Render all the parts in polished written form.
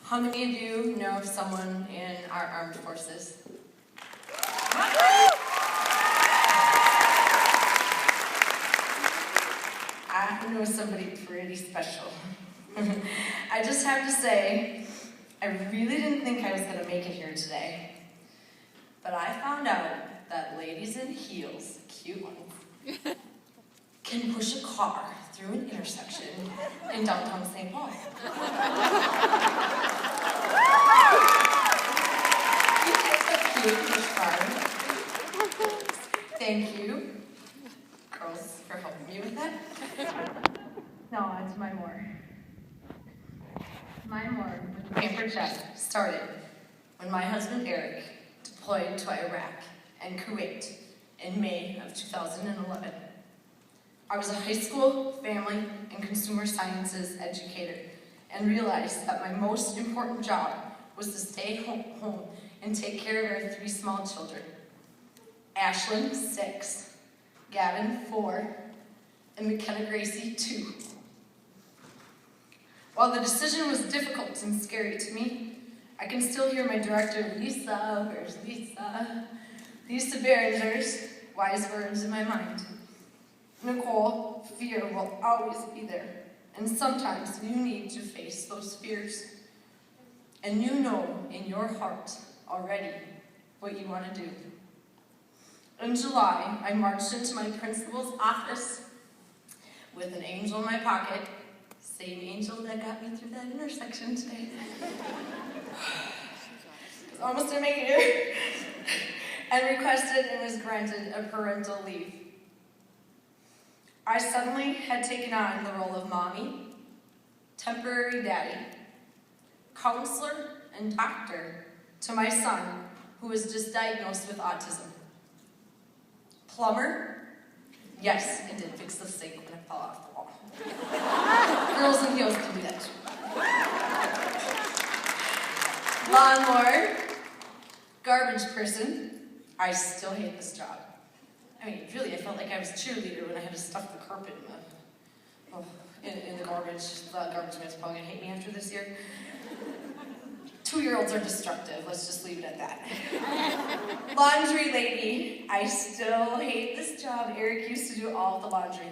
How many of you know of someone in our armed forces? I know somebody pretty special. I just have to say, I really didn't think I was going to make it here today. But I found out that ladies in heels, cute ones, can push a car through an intersection in downtown St. Paul. You guys are cute and fun. Thank you, girls, for helping me with that. Now on to my more. My more with the Pampered Chef started when my husband Eric deployed to Iraq and Kuwait in May of 2011. I was a high school, family, and consumer sciences educator and realized that my most important job was to stay home and take care of our 3 small children. Ashlyn, 6, Gavin, 4, and McKenna Gracie, 2. While the decision was difficult and scary to me, I can still hear my director, Lisa, where's Lisa? Lisa Behringer's wise words in my mind. Nicole, fear will always be there, and sometimes you need to face those fears. And you know in your heart already what you want to do. In July, I marched into my principal's office with an angel in my pocket, same angel that got me through that intersection today. I was almost didn't make it here. And requested and was granted a parental leave. I suddenly had taken on the role of mommy, temporary daddy, counselor, and doctor to my son, who was just diagnosed with autism. Plumber? Yes, it did fix the sink when it fell off the wall. Girls in heels can do that too. Lawnmower, garbage person. I still hate this job. I mean, really, I felt like I was a cheerleader when I had to stuff the carpet in the garbage. The garbage man's probably gonna hate me after this year. 2-year-olds are destructive, let's just leave it at that. Laundry lady, I still hate this job. Eric used to do all the laundry.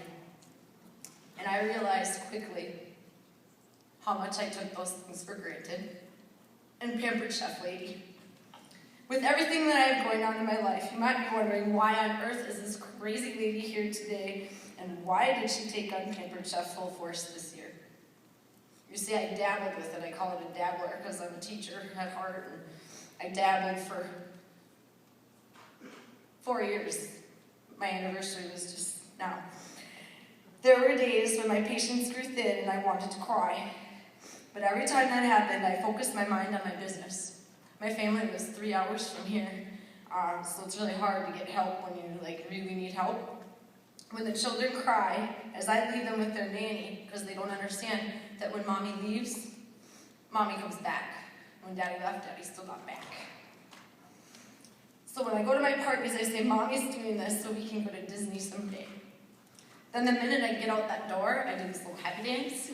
And I realized quickly how much I took those things for granted. And Pampered Chef lady. With everything that I have going on in my life, you might be wondering why on earth is this crazy lady here today, and why did she take on Pampered Chef full force this year? You see, I dabbled with it. I call it a dabbler because I'm a teacher at heart, and I dabbled for 4 years. My anniversary was just now. There were days when my patience grew thin and I wanted to cry. But every time that happened, I focused my mind on my business. My family was 3 hours from here, so it's really hard to get help when you really need help. When the children cry, as I leave them with their nanny, because they don't understand that when mommy leaves, mommy comes back. When daddy left, daddy still got back. So when I go to my parties, I say, mommy's doing this so we can go to Disney someday. Then the minute I get out that door, I do this little happy dance.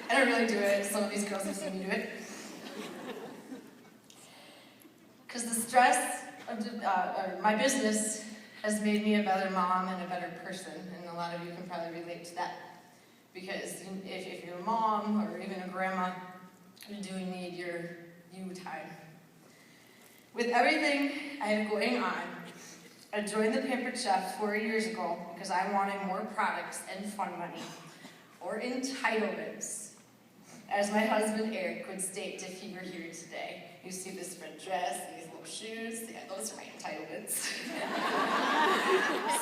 And I really do it. Some of these girls have seen me do it. Because the stress of my business has made me a better mom and a better person, and a lot of you can probably relate to that. Because if you're a mom or even a grandma, you do need your you time. With everything I have going on, I joined the Pampered Chef 4 years ago because I wanted more products and fun money, or entitlements, as my husband Eric would state if he were here today. You see this red dress, these little shoes, yeah, those are my entitlements.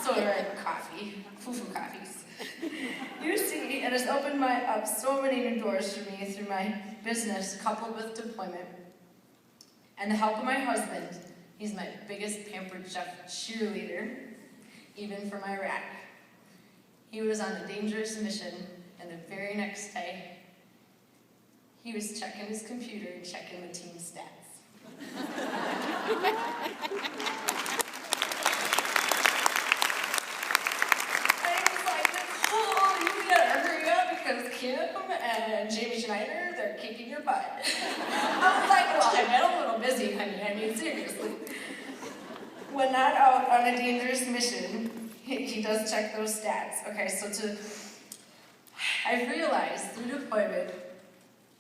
So do I coffee, foo-foo coffees. You see, it has opened up so many new doors for me through my business, coupled with deployment. And the help of my husband, he's my biggest Pampered Chef cheerleader, even from Iraq. He was on a dangerous mission, and the very next day, he was checking his computer and checking the team stats. I was like, oh, you gotta hurry up because Kim and and Jamie Schneider, they're kicking your butt. I was like, well, I've been a little busy, honey. I mean, seriously. When not out on a dangerous mission, he does check those stats. Okay, so I've realized through deployment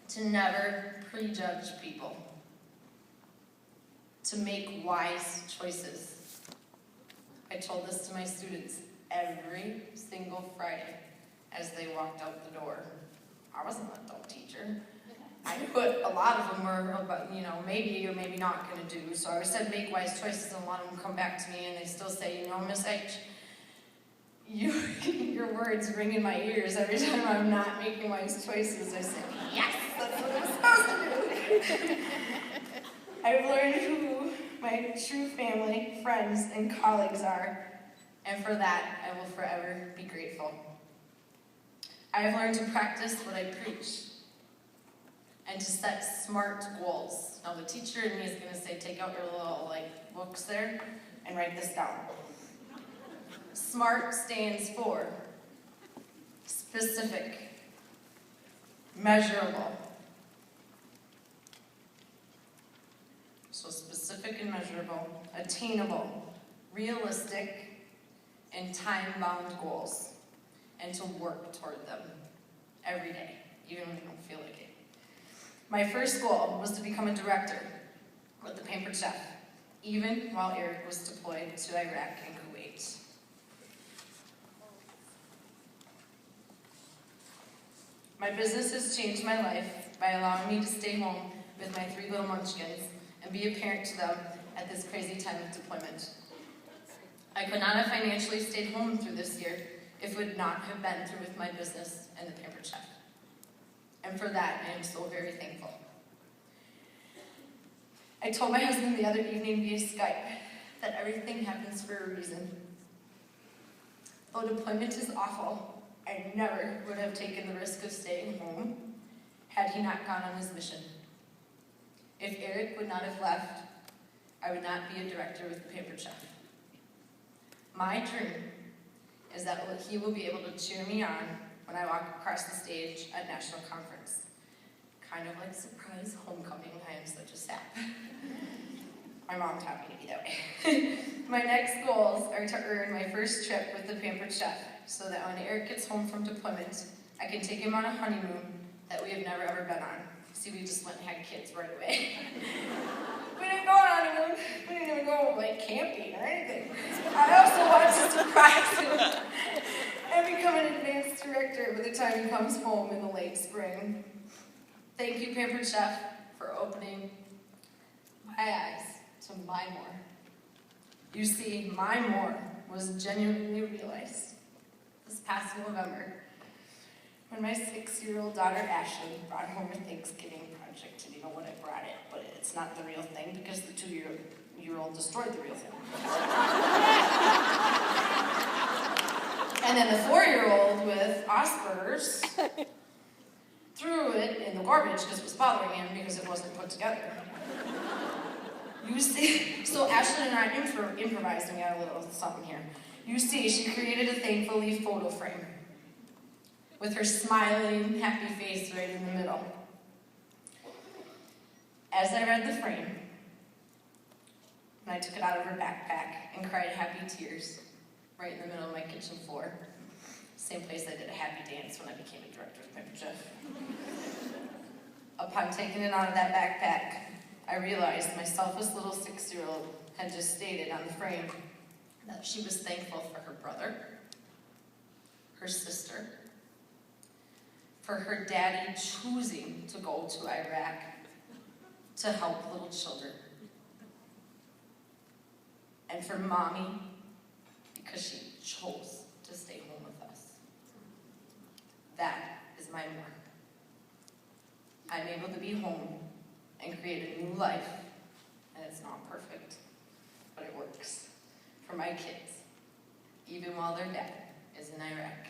to never prejudge people, to make wise choices. I told this to my students every single Friday as they walked out the door. I wasn't an adult teacher. I knew what a lot of them were, about, maybe or maybe not going to do. So I said make wise choices, and a lot of them come back to me and they still say, Miss H, your words ring in my ears every time I'm not making wise choices. I say, yes, that's what I'm supposed to do. I've learned who my true family, friends, and colleagues are, and for that, I will forever be grateful. I have learned to practice what I preach and to set smart goals. Now, the teacher in me is going to say, take out your little books there and write this down. SMART stands for specific, measurable. So specific and measurable, attainable, realistic, and time-bound goals, and to work toward them every day, even when you don't feel like it. My first goal was to become a director with the Pampered Chef, even while Eric was deployed to Iraq and Kuwait. My business has changed my life by allowing me to stay home with my 3 little munchkins and be a parent to them at this crazy time of deployment. I could not have financially stayed home through this year if it would not have been through with my business and the Pampered Chef. And for that, I am so very thankful. I told my husband the other evening via Skype that everything happens for a reason. Though deployment is awful, I never would have taken the risk of staying home had he not gone on his mission. If Eric would not have left, I would not be a director with the Pampered Chef. My dream is that he will be able to cheer me on when I walk across the stage at national conference. Kind of like surprise homecoming. I am such a sap. My mom taught me to be that way. My next goals are to earn my first trip with the Pampered Chef so that when Eric gets home from deployment, I can take him on a honeymoon that we have never ever been on. See, we just went and had kids right away. We didn't go on a honeymoon. We didn't even go camping or anything. I also want to surprise him and become an advanced director by the time he comes home in the late spring. Thank you, Pampered Chef, for opening my eyes to my more. You see, my more was genuinely realized this past November when my 6-year-old daughter Ashley brought home a Thanksgiving project. And you know what, I brought it, but it's not the real thing because the 2-year-old destroyed the real thing. And then the 4-year-old with Asperger's threw it in the garbage because it was bothering him because it wasn't put together. You see, so Ashley and I improvised and got a little something here. You see, she created a thankfully photo frame with her smiling, happy face right in the middle. As I read the frame, and I took it out of her backpack and cried happy tears right in the middle of my kitchen floor. Same place I did a happy dance when I became a director of Pampered Chef. Upon taking it out of that backpack, I realized my selfless little 6-year-old had just stated on the frame that she was thankful for her brother, her sister, for her daddy choosing to go to Iraq to help little children, and for mommy because she chose to stay home with us. That is my more. I'm able to be home and create a new life, and it's not perfect, but it works for my kids, even while their dad is in Iraq.